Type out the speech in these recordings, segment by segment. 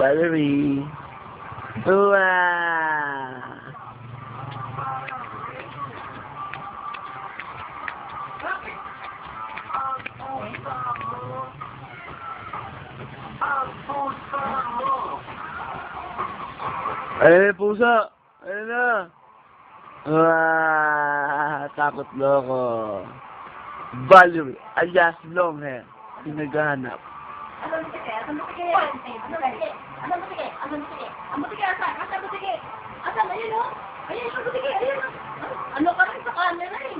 Valerie. Wow! Ayun, puso! Ayun na! Wow! Takot loko. Valerie, alias long hair. Pinaghahanap. Ano mo sige? Ano mo sige? Ano mo sige? Ano mo sige? Ano mo sige? Ano mo sige? Asan mo sige? Asan? Ayun o. Ayun, ano mo sige? Ayun o. Ano ka rin sa camera eh?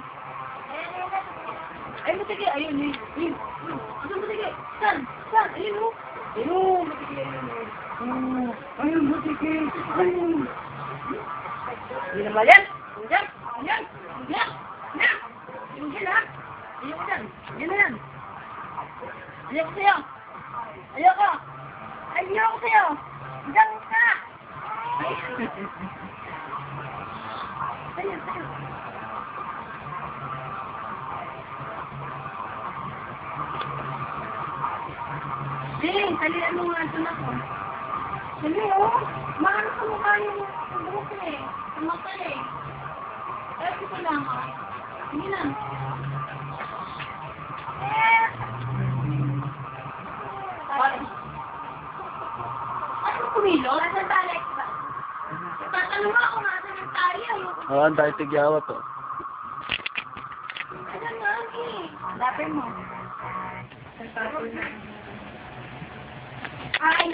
Ayun mo sige. Ayun, ayun. Asan mo sige? Saan? Saan? Ayun o. Ayun, mo sige. Ayun, mo sige. Ayun. Hindi naman yan. Yan. Yan. Yan. Yan. Yung yan ha. Ayun yan. Yan na yan. Ayoko sa'yo. Ayoko. Ayoko sa'yo. Diyan ka. Ayun, ayun. Talian mo nga ito na ko. Dali, oh. Maano sa mukha yung buhok eh. Sa mata eh. Kaya ito lang. Hindi na. Ano kumilo? Nasaan ba, Alex? Tatanong ako, nasaan yung tayo? Oo, ang dahil tigyawa to. Ano nga, eh? Lapin mo. Ay!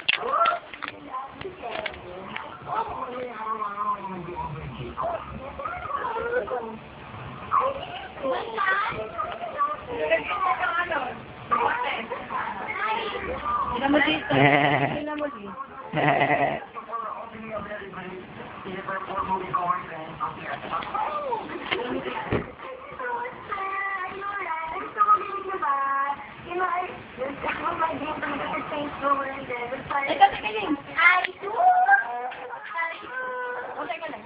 Sila mo dito. Sila mo dito. Ito, teka lang. Ay, ito. O, teka lang.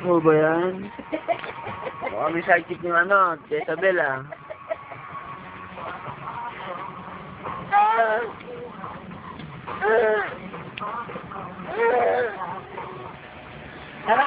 Oo ba yan? Baka may sidekick yung ano, Jezabel ah. Tara,